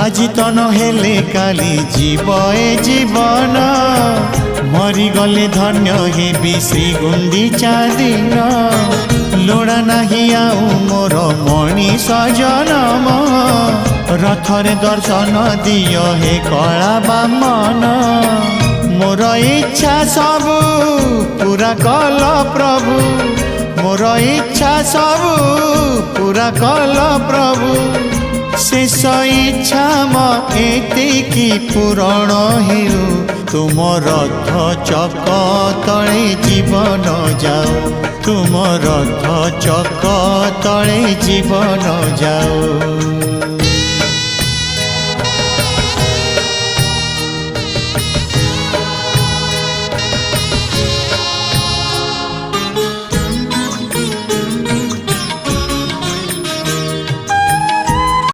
আজি তো নহলে কালি জীব এ জীবন মরিগলে ধন্য হেবি শ্রী গুন্ডিচা দিন লোড়া নাহি আউ মোর মଣିষ জনম রথরে দর্শন দিও হে কলা বামন মোর ইচ্ছা সবু পুরা কল প্রভু মোর ইচ্ছা সবু পুরা কল প্রভু शेष इच्छा एतिकी पूरण हेउ तुम रथ चक तले जीवन जाओ तुम रथ चक तले जीवन जाओ।